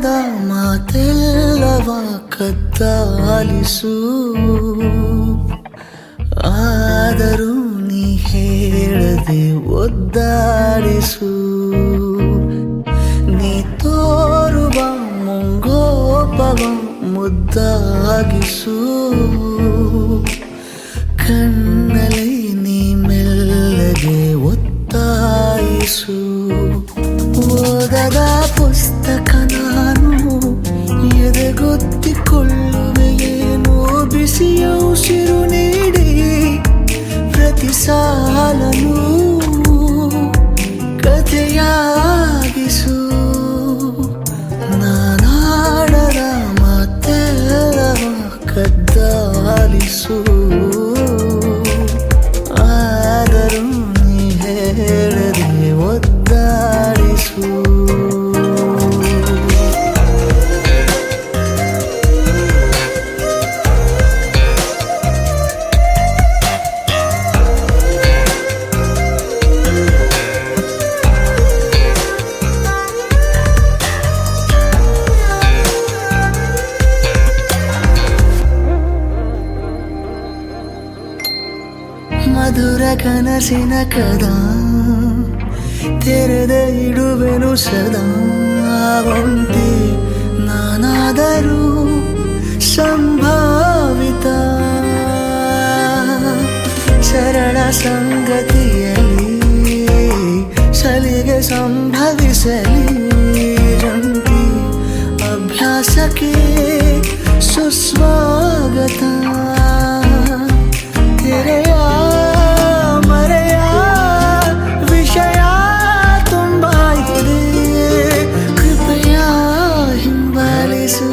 ಮನದ ಮಾತೆಲ್ಲವ ಕದ್ದಾಲಿಸು, ಆದರೂ ನೀ ಹೇಳದೆ ಒದ್ದಾಡಿಸು. ನೀ ತೋರುವ ಮುಂಗೋಪವ ಮುದ್ದಾಗಿಸು, ಕಣ್ಣಲ್ಲಿ ನೀ ಮೆಲ್ಲಗೆ ಒತ್ತಾಯಿಸು. ಓದದ ಪುಸ್ತಕ ನಾನು ಎದೆಗೊತ್ತಿಕೊಳ್ಳುವೆಯೇನೋ, ಬಿಸಿಯ ಉಸಿರು ನೀಡಿ ಪ್ರತಿ ಸಾಲನು ಕಥೆಯಾಗಿಸು. ನಾನಾಡದ ಮಾತೆಲ್ಲವ ಕದ್ದಾಲಿಸು, ಆದರೂ ನೀ ಹೇಳದೆ ಒದ್ದಾಡಿಸು. ಮಧುರ ಕನಸಿನ ಕದ ತೆರೆದ ಇಡುವೆನು ಸದಾ. ಒಂಟಿ ನಾನಾದರೂ ಸಂಭಾವಿತ, ಸರಳ ಸಂಗತಿಯಲ್ಲಿ ಸಲಿಗೆ ಸಂಭವಿಸಲಿ. ಜಂಟಿ ಅಭ್ಯಾಸಕ್ಕೆ ಸುಸ್ವಾಗತ. ತೆರೆಯ ಮರೆಯ ವಿಷಯ ತುಂಬ ಇದೆ, ಕೃಪೆಯ ಹಿಂಬಾಲಿಸು.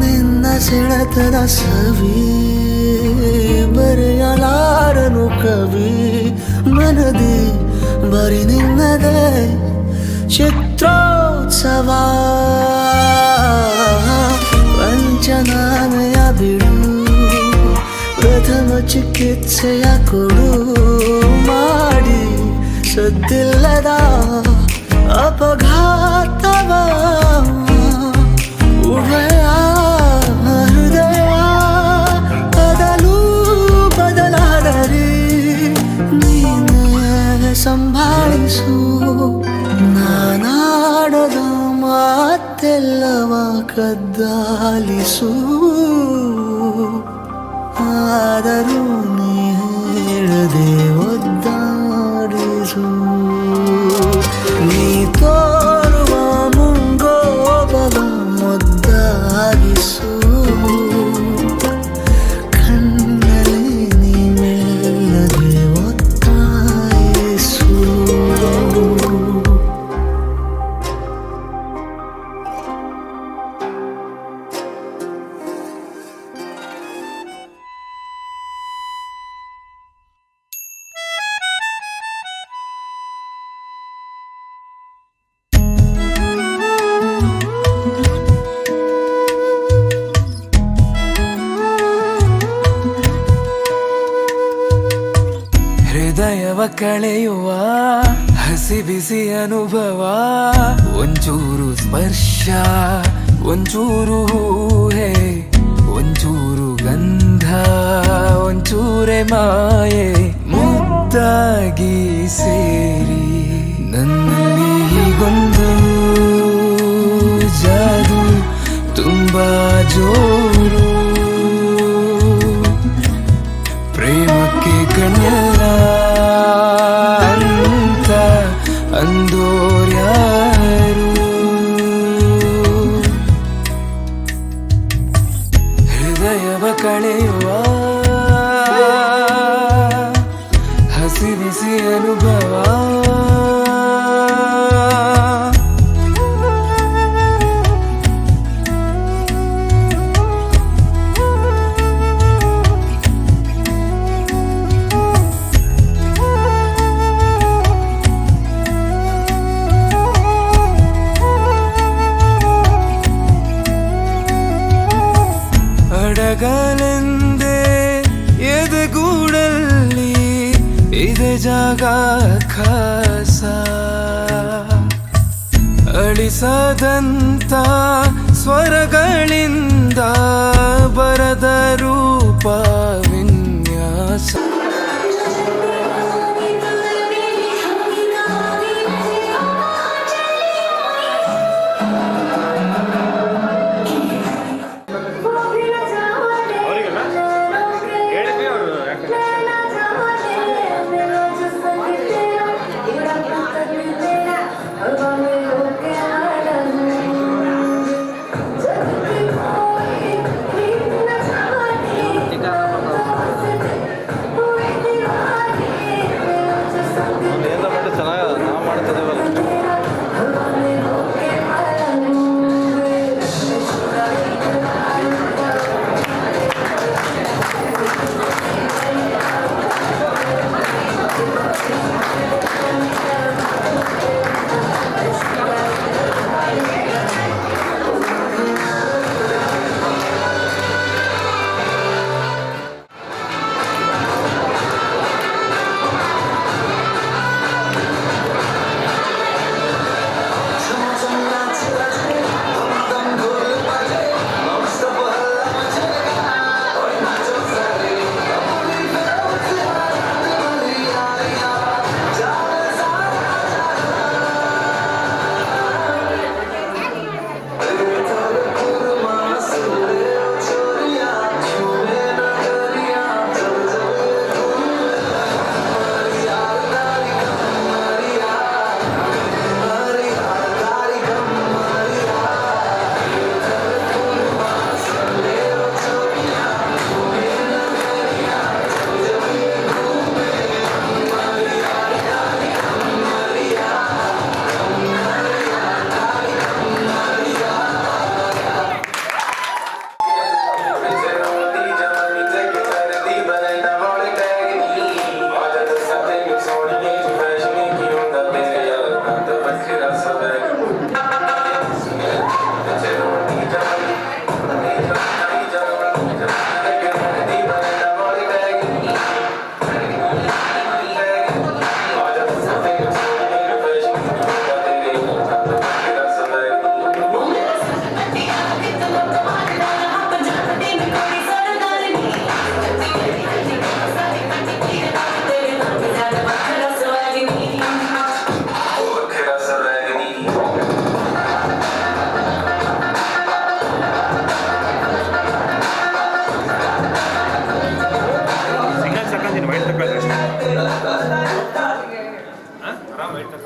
ನಿನ್ನ ಸೆಳೆತದ ಸವಿ ಬರೆಯಲಾರನು ಕವಿ, ಮನದಿ ಬರಿ ನಿನ್ನದೇ ಚಿತ್ರೋತ್ಸವ. ವಂಚನಾಮಯ ಬಿಡು, ಪ್ರಥಮ ಚಿಕಿತ್ಸೆಯ ಕೊಡು ಮಾಡಿ. ಸದ್ದಿಲ್ಲದ ಅಪಘಾತವ ಉಭಯ ಹೃದಯ ಬದಲು ಬದಲಾದರೆ ನೀನೇ ಸಂಭಾಳಿಸು. ನಾನಾಡದ ಮಾತೆಲ್ಲವ ಕದ್ದಾಲಿಸು, ಆದರೂ ನೀ ಹೇಳದೆ ಒದ್ದಾಡಿಸು. ನೀ ತೋರುವ ಮುಂಗೋಪವ ಮುದ್ದಾಗಿಸು, ಕಣ್ಣಲ್ಲಿ ನೀ ಮೆಲ್ಲಗೆ ಒತ್ತಾಯಿಸು. ಹೃದಯವ ಕಳೆಯುವ ಹಸಿ ಬಿಸಿ ಅನುಭವ, ಒಂಚೂರು ಸ್ಪರ್ಶ, ಒಂಚೂರು ಹೂಹೆ, ಒಂಚೂರು ಗಂಧ, ಒಂಚೂರೆ ಮಾಯೆ, ಮುದ್ದಾಗಿ ಸೇರಿ ನನ್ನಲ್ಲಿ ಹೀಗೊಂದು ಜಾದು ತುಂಬಾ ಜೋರು. ಪ್ರೇಮಕ್ಕೆ ಕಣ್ಣಲ್ಲ ಅಂತ ಅಂದೋರ್ಯಾರು, ಹೃದಯವ ಕಳೆಯುವ ಹಸಿ ಬಿಸಿ ಅನುಭವ. ಬೆಳಗಲೆಂದೇ ಎದೆಗೂಡಲ್ಲಿ ಇದೆ ಜಾಗ ಖಾಸ ಅಳಿಸದಂತ ಸ್ವರಗಳಿಂದ ಬರದ ರೂಪ ವಿನ್ಯಾಸ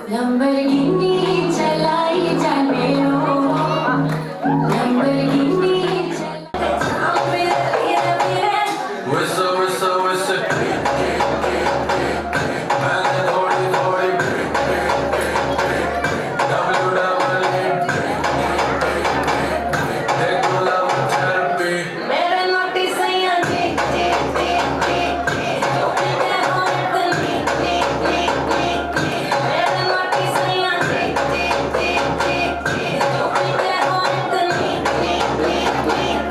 Lamborghini चलाई जाने हो Lamborghini चलाई मेरा नोटिस आया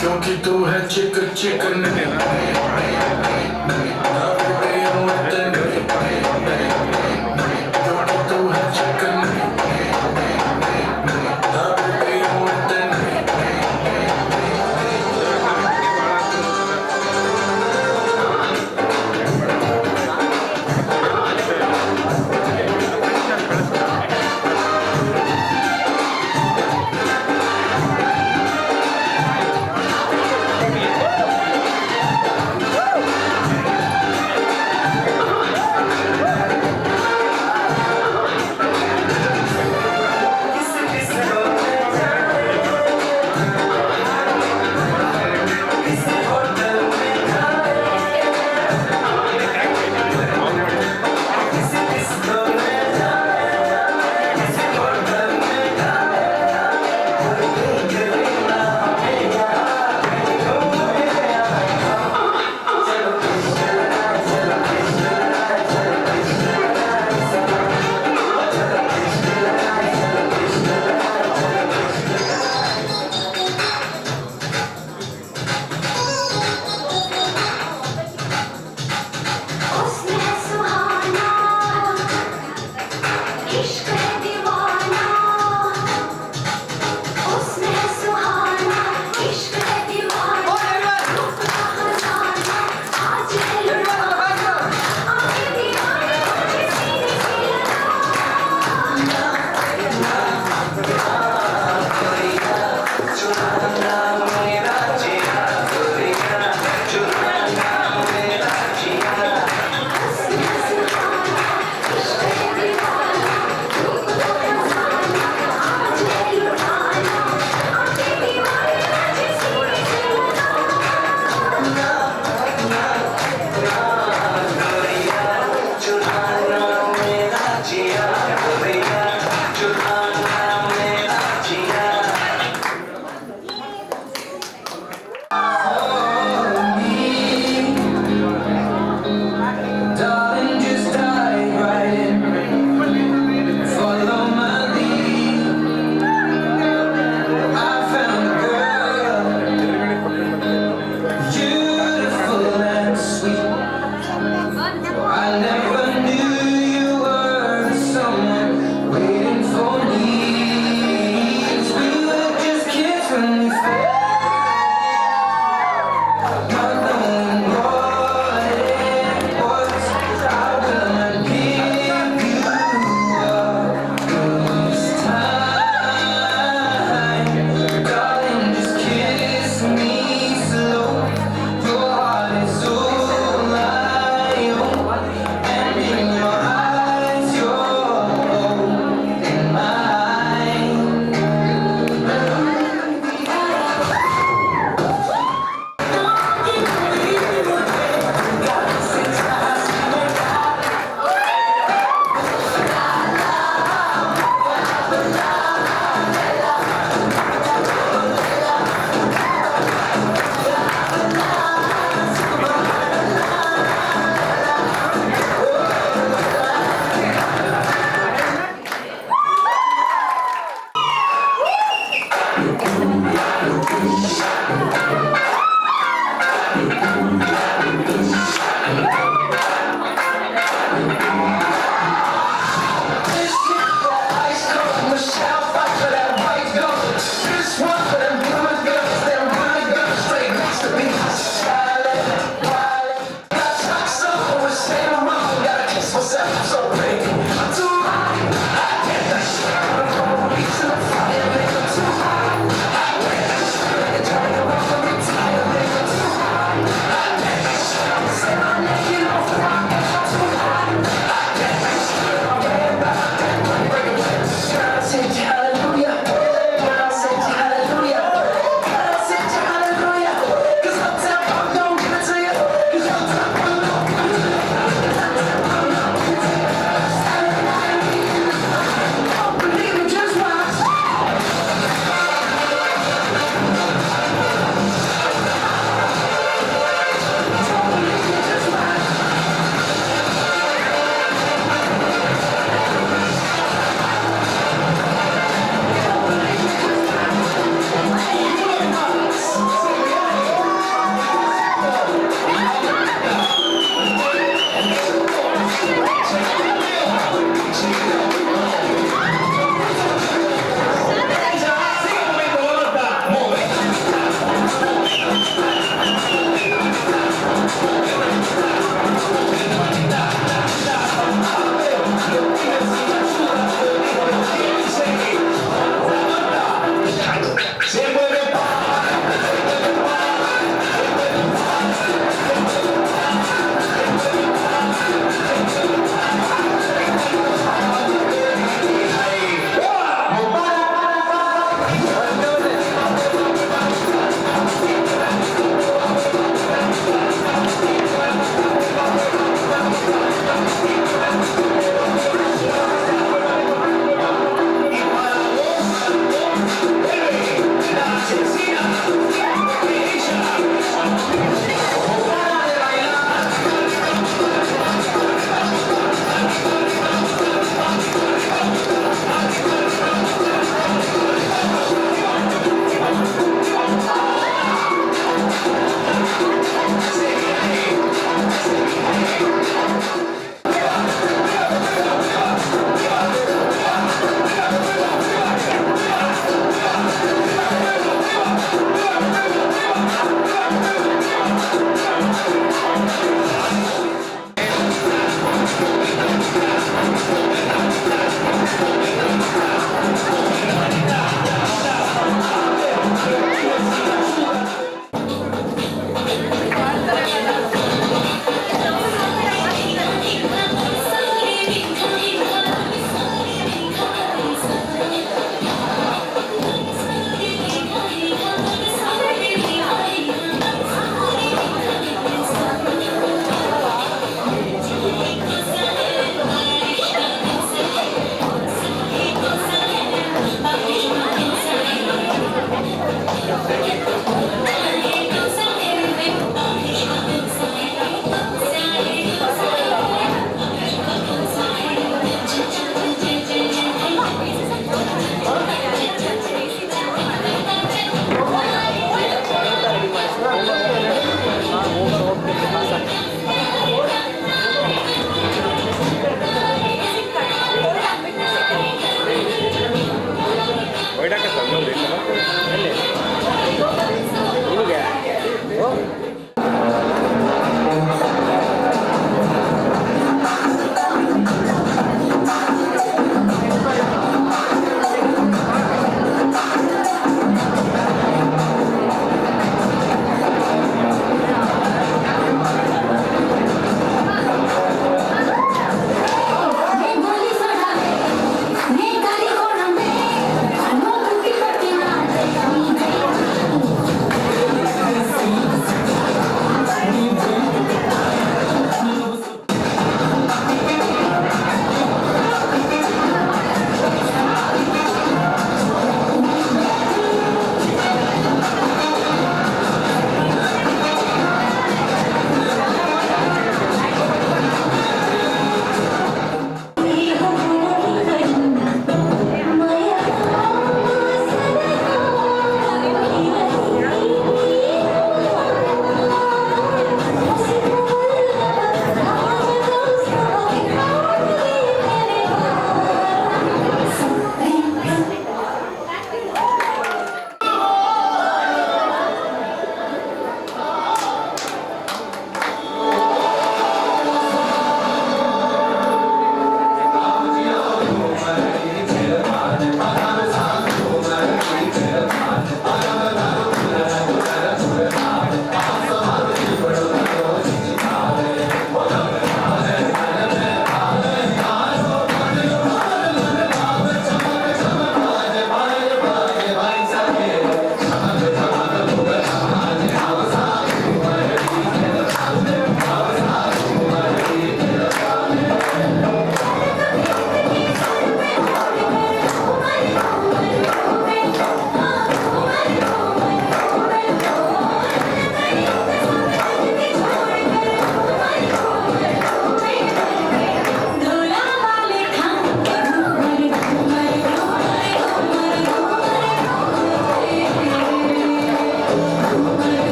क्योंकि तू है चिकन चिकन क्योंकि तू है चिकन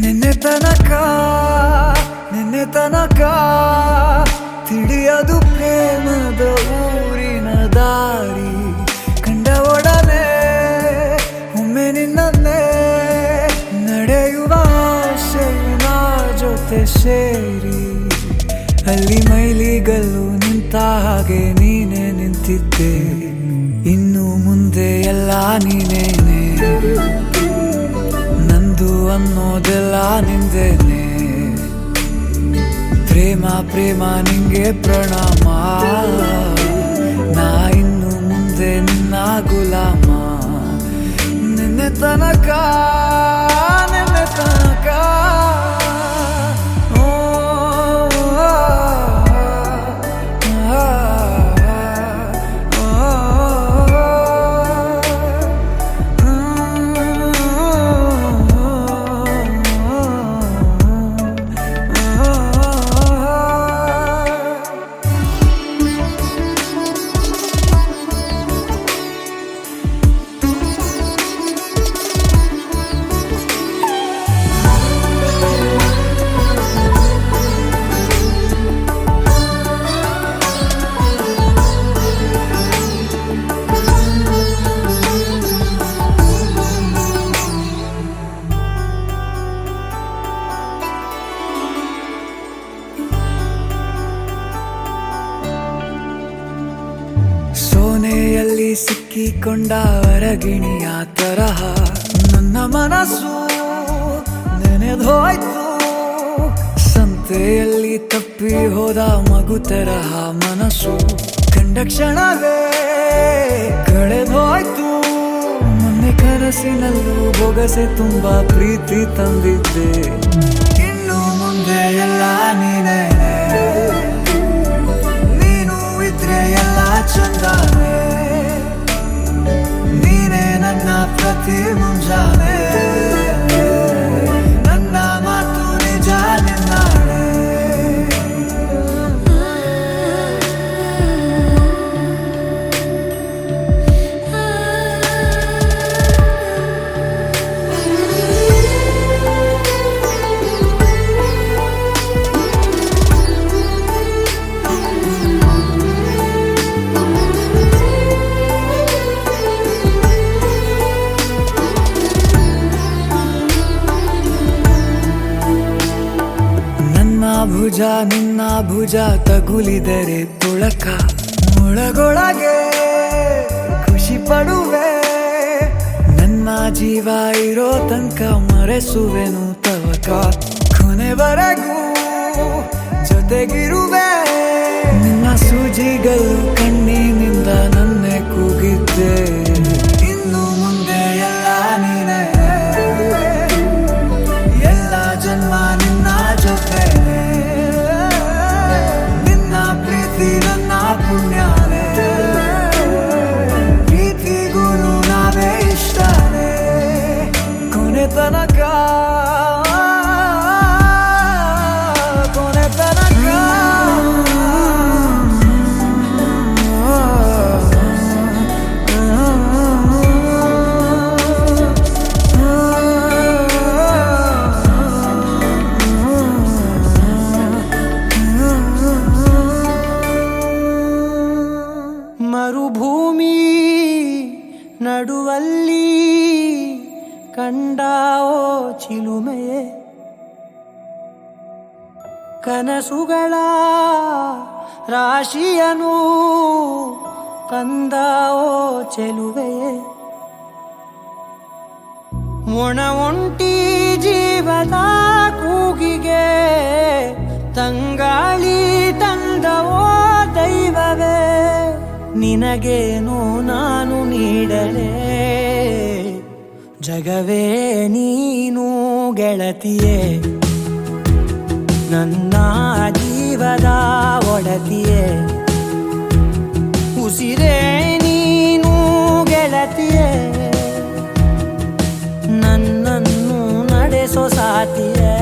ನಿನ್ನೆ ತನಕ ತಿಳಿಯದು ಪ್ರೇಮದ ಊರಿನ ದಾರಿ ಕಂಡ ಒಡನೆ ಒಮ್ಮೆ ನಿನ್ನೇ ನಡೆಯುವ ಆಸೆಯ ಜೊತೆ ಸೇರಿ ಅಲ್ಲಿ ಮೈಲಿಗಲ್ಲು ನಿಂತ ಹಾಗೆ ನೀನೆ ನಿಂತಿದ್ದೆ ಇನ್ನು ಮುಂದೆ ಎಲ್ಲ ನೀನೇನೆ ನಂದು ಅನ್ನೋದೆಲ್ಲ ನಿಂದೇನೆ ಪ್ರೇಮ ಪ್ರೇಮ ನಿಂಗೆ ಪ್ರಣಾಮ ನಾ ಇನ್ನು ಮುಂದೆ ನಿನ್ನ ಗುಲಾಮ ನಿನ್ನೆ ತನಕ ಓ, ಸೋನೆಯಲ್ಲಿ ಸಿಕ್ಕಿಕೊಂಡ ಹೊರಗಿಣಿಯ ತರಹ ನನ್ನ ಮನಸ್ಸು ನೆನೆದೋಯ್ತು ಸಂತೆಯಲ್ಲಿ ತಪ್ಪಿ ಹೋದ ಮಗು ತರಹ ಮನಸ್ಸು ಕಂಡ ಕ್ಷಣವೇ ಕಳೆದೋಯ್ತು ಮೊನ್ನೆ ಕನಸಿನಲ್ಲೂ ಬೊಗಸೆ ತುಂಬಾ ಪ್ರೀತಿ ತಂದಿದ್ದೆ ಇನ್ನು ಮುಂದೆ ಎಲ್ಲ ನೀನೇ ಎಲ್ಲ ಚಂದಾನೆ ನೀನೇ ನನ್ನ ಪ್ರತಿ ಮುಂಜಾನೆ ನನ್ನ ಮಾತು ನಿಜ ನಿನ್ನಾಳೆ ಭುಜ ನಿನ್ನ ಭುಜ ತಗುಲಿದರೆ ತುಳಕ ಒಳಗೊಳಗೆ ಖುಷಿ ಪಡುವೆ ನನ್ನ ಜೀವ ಇರೋ ತನಕ ಮರೆಸುವೆನು ತವಕ ಕೊನೆವರೆಗೂ ಜೊತೆಗಿರುವೆ ನಿನ್ನ ಸೂಜಿಗಳು ಕಣ್ಣಿನಿಂದ ನನ್ನೆ ಕೂಗಿದ್ದೆ ಇನ್ನು ಮುಂದೆ ಎಲ್ಲ ನೀನೇ ಎಲ್ಲ ಜನ್ಮ ನಿನ್ನ ಜೊತೆ ನನ್ನ ಪುಣ್ಯನೇ ಪ್ರೀತಿಗೂ ನಾವೇ ಇಷ್ಟನೇ ಕೊನೆ ತನಕ ಮರುಭೂಮಿ ನಡುವಲ್ಲಿ ಕಂಡಾವೋ ಚಿಲುಮೆಯೇ ಕನಸುಗಳ ರಾಶಿಯನು ತಂದಾವೋ ಚೆಲುವೆಯೇ ಒಣ ಒಂಟಿ ಜೀವದ ಕೂಗಿಗೆ ತಂಗಾಳಿ ತಂದವೋ ದೈವವೇ ನಿನಗೇನು ನಾನು ನೀಡಲೇ ಜಗವೇ ನೀನು ಗೆಳತಿಯೇ ನನ್ನ ಜೀವದ ಒಡತಿಯೇ ಉಸಿರೇ ನೀನು ಗೆಳತಿಯೇ ನನ್ನನ್ನು ನಡೆಸೋ ಸಾತಿಯೇ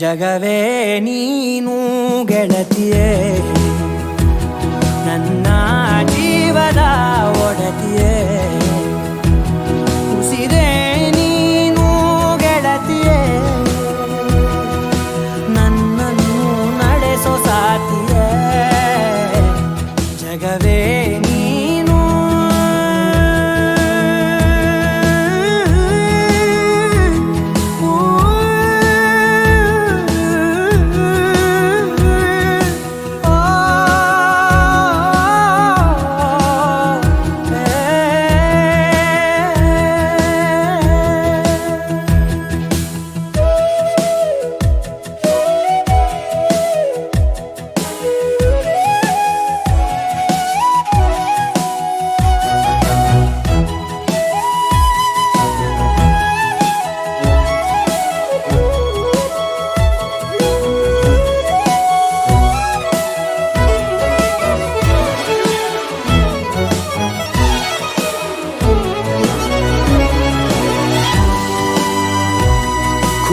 ಜಗವೇ ನೀನು ಗೆಳತಿಯೇ ನನ್ನ ಜೀವದ ಒಡತಿಯೇ ಉಸಿರೇ ನೀನು ಗೆಳತಿ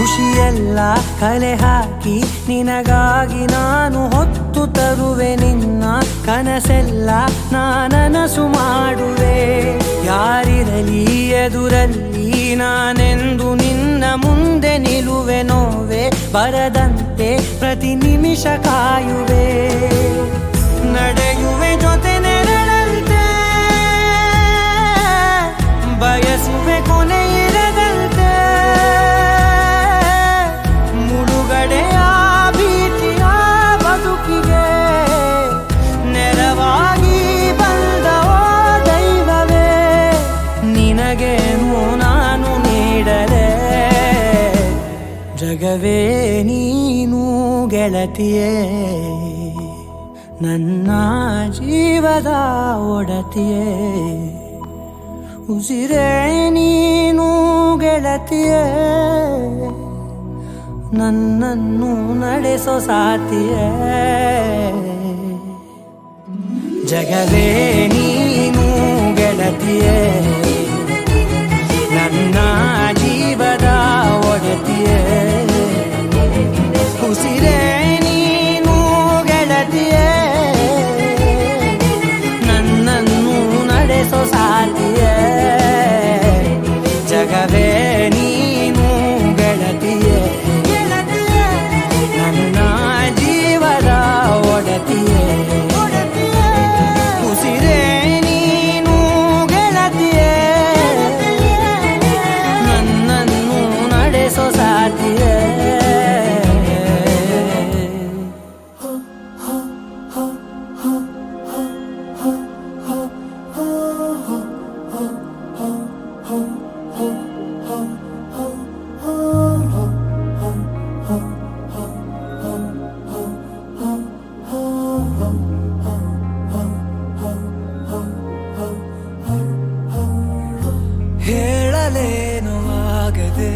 ಖುಷಿಯೆಲ್ಲ ಕಲೆ ಹಾಕಿ ನಿನಗಾಗಿ ನಾನು ಹೊತ್ತು ತರುವೆ ನಿನ್ನ ಕನಸೆಲ್ಲ ನಾನನಸು ಮಾಡುವೆ. ಯಾರಿರಲಿ ಎದುರಲ್ಲಿ ನಾನೆಂದು ನಿನ್ನ ಮುಂದೆ ನಿಲ್ಲುವೆ. ನೋವೆ ಬರದಂತೆ ಪ್ರತಿ ನಿಮಿಷ ಕಾಯುವೆ. ನಡೆಯುವೆ ಜೊತೆ ನೆರಳಂತೆ, ಬಯಸುವೆ ಕೊನೆ ಇರದಂತೆ. ಮುಳುಗಡೆಯ ಭೀತಿಯ ಬದುಕಿಗೆ ನೆರವಾಗಿ ಬಂದವೋ ದೈವವೇ. ನಿನಗೇನು ನಾನು ನೀಡಲೆ, ಜಗವೇ ನೀನು ಗೆಳತಿಯೇ. ನನ್ನ ಜೀವದ ಒಡತಿಯೇ, ಉಸಿರೇ ನೀನು ಗೆಳತಿಯೇ. ನನ್ನನ್ನು ನಡೆಸೋ ಸಾತಿಯೇ. ಜಗವೇ ನೀನು ಗೆಳತಿಯೇ, ನನ್ನ ಜೀವದ ಒಡತಿಯೇ. ಉಸಿರೇ ನೀನು ಗೆಳತಿಯೇ, ನನ್ನನ್ನು ನಡೆಸೋ ಸಾತಿಯೇ. ಜಗವೇ ನೀನು ಗೆಳತಿಯೇ, ನನ್ನ ಜೀವದ ಒಡತಿಯೇ. ಉಸಿರೇ ನೀನು ಗೆಳತಿಯೇ, ನನ್ನನ್ನು ನಡೆಸೋ ಸಾತಿಯೇ. ಹೇಳಲೇನು ಆಗದೆ,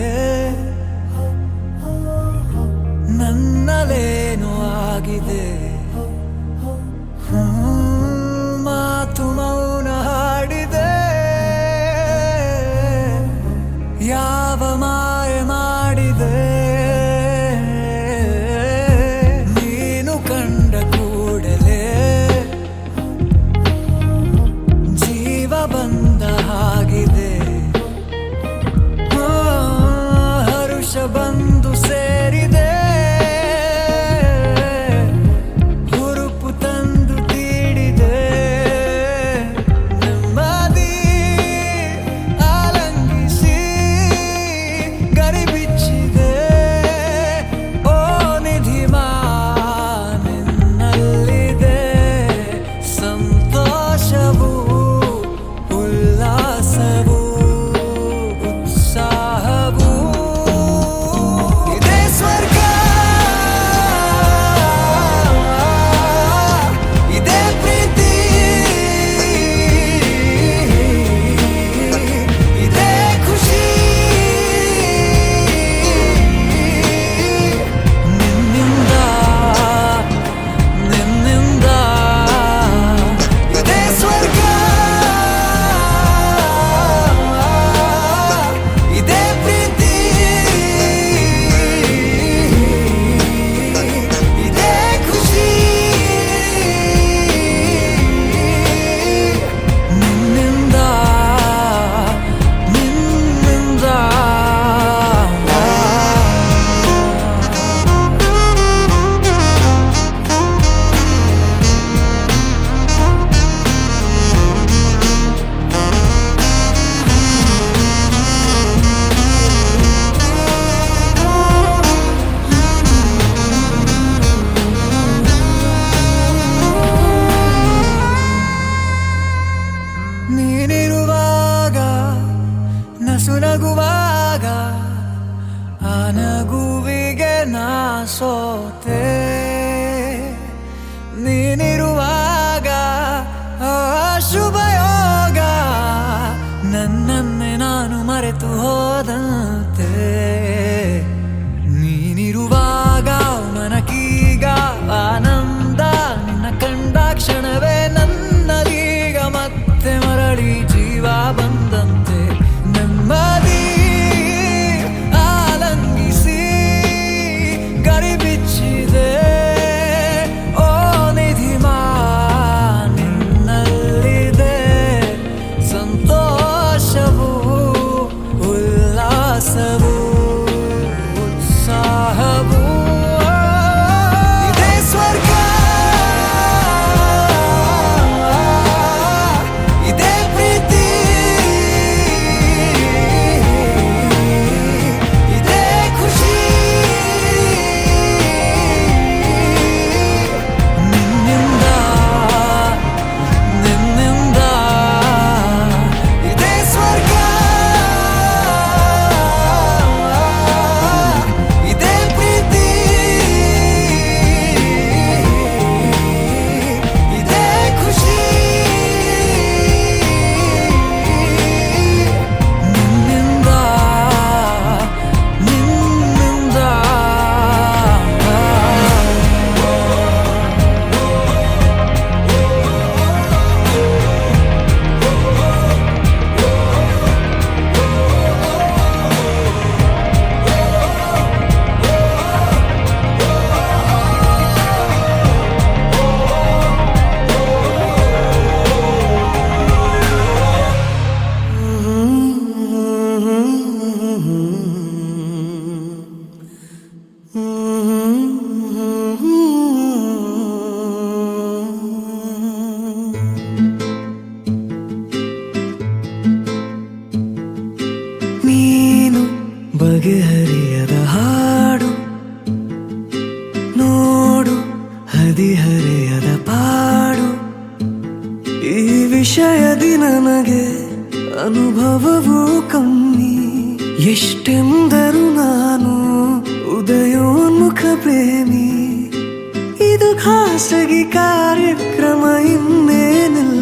ನನ್ನಲೇನು ಆಗಿದೆ. ಮಾತು ಮೌನ ಹಾಡಿದೆ, ಯಾವ ಮಾಯ ಮಾಡಿದೆ. ನೀನು ಕಂಡ ಕೂಡಲೇ ಜೀವ ಬಂದ ಹಾಗಿದೆ. ಹರುಷ ಬಂದು ಸೇರಿದೆ, ಹುರುಪು ತಂದು ತೀಡಿದೆ. ನೆಮ್ಮದಿ ಆಲಂಗಿಸಿ ಗರಿ ಬಿಚ್ಚಿದೆ. ಓ ನಿಧಿಮಾ ನಿನ್ನಲ್ಲಿದೆ ಸಂತೋಷವು, ಉಲ್ಲಾಸವು, ಉತ್ಸಾಹವು. ಇದೇ ಸ್ವರ್ಗ, ಇದೇ ಪ್ರೀತಿ, ಇದೇ ಖುಷಿ. ನಿನ್ನಿಂದ ನಿನ್ನಿಂದ ಇದೇ ಸ್ವರ್ಗ, ಇದೇ ಪ್ರೀತಿ, ಇದೇ ಖುಷಿ. ನಿನ್ನಿಂದ ನಿನ್ನಿಂದ ನೀನಿರುವಾಗ ನಸುನಗುವಾಗ ಆ ನಗುವಿಗೆ ನಾ ಸೋತೆ. ನೀನಿರುವಾಗ ಆ ಶುಭಯೋಗ ನನ್ನನ್ನೇ ನಾನು ಮರೆತು ಹೋದಂತೆ. ನೀನಿರುವಾಗ ಮನಕೀಗ ಆನಂದ, ನಿನ್ನ ಕಂಡ ಕ್ಷಣವೇ ನನ್ನದೀಗ ಮತ್ತೆ ಮರಳಿ ಜೀವ ಬಂದಂತೆ. ನೆಮ್ಮದಿ ಆಲಂಗಿಸಿ ಉಲ್ಲಾಸವೋ ಉತ್ಸಾಹವೋ ಇದೇ ಸ್ವರ್ಗ ಇದೇ ಪ್ರೀತಿ ಇದೇ ಖುಷಿ ನಿನ್ನಿಂದ ನಿನ್ನಿಂದ ಇದೇ ಸ್ವರ್ಗ ಇದೇ ಪ್ರೀತಿ ಇದೇ ಖುಷಿ ನಿನ್ನಿಂದ ನಿನ್ನಿಂದ ನೀನು ಬಗೆಹರಿಯದ ಹಾಡು ನೋಡು ಹದಿಹರೆಯದ ಪಾಡು ಈ ವಿಷಯದಿ ನನಗೆ ಅನುಭವವೂ ಕಮ್ಮಿ ಎಷ್ಟೆಂದರು ನಾನು ಉದಯೋನ್ಮುಖ ಪ್ರೇಮಿ ಇದು ಖಾಸಗಿ ಕಾರ್ಯಕ್ರಮ ಇನ್ನೇನಿಲ್ಲ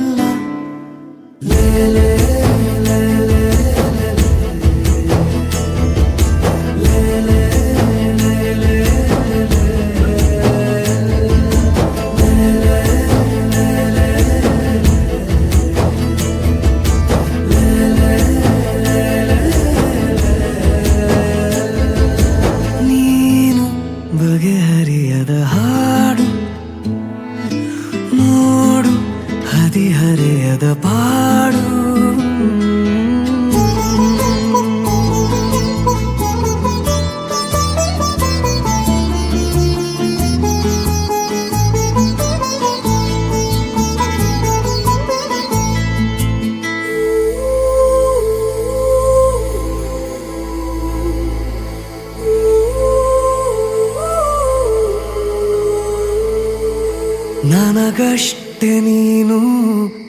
ನೀನು ಬಗೆಹರಿಯದ ಹಾಡು ನೋಡು ಹದಿಹರೆಯದ ಪಾಡು ನನಗಷ್ಟೆ ನೀನು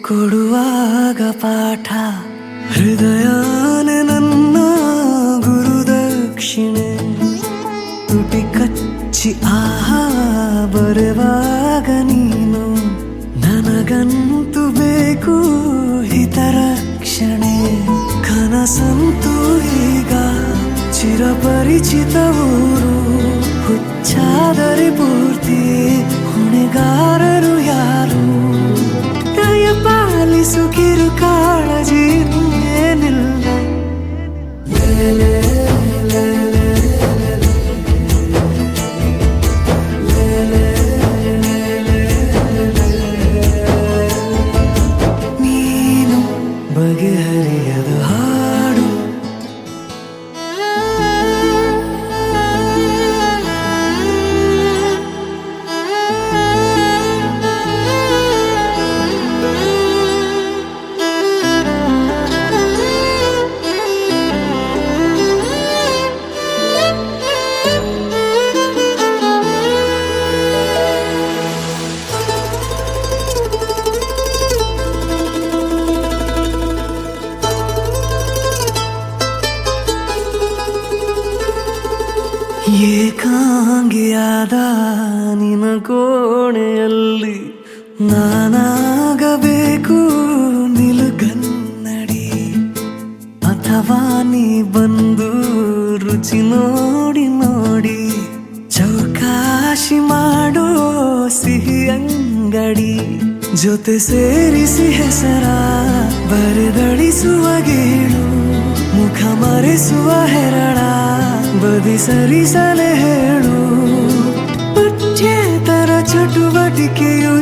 ಕೊಡುವಾಗ ಪಾಠ ಹೃದಯನೇ ನನ್ನ ಗುರುದಕ್ಷಿಣೆ ತುಟಿ ಕಚ್ಚಿ ಆಹಾ ಬರುವಾಗ ನೀನು ನನಗಂತೂ ಬೇಕು ಹಿತರಕ್ಷಣೆ ಕನಸಂತೂ ಈಗ ಚಿರಪರಿಚಿತ ಊರು ಹುಚ್ಚಾದರೆ ಪೂರ್ತಿ ಹೊಣೆಗಾರರು ಯಾರು ದಯ ಪಾಲಿಸು ಕಿರು ಕಾಳಜಿ ಏನಿಲ್ಲ ನೀನು ಬಗೆಹರಿಯದ ಹಾಡು ಏಕಾಂಗಿಯಾದ ನಿನ ಕೋಣೆಯಲ್ಲಿ ನಾನಾಗಬೇಕು ನಿಲುಗನ್ನಡಿ ಅಥವಾ ನೀ ಬಂದು ರುಚಿ ನೋಡಿ ನೋಡಿ ಚೌಕಾಶಿ ಮಾಡೋ ಸಿಹಿ ಅಂಗಡಿ ಜೊತೆ ಸೇರಿಸಿ ಹೆಸರ ಬರೆದಳಿಸುವ ಗೇಳು ಮುಖ ಮರೆಸುವ ಹೆರಳ ಬದಿ ಸರಿಸಲೆ ಹೇಳು ಪಠ್ಯೇತರ ಚಟುವಟಿಕೆಯು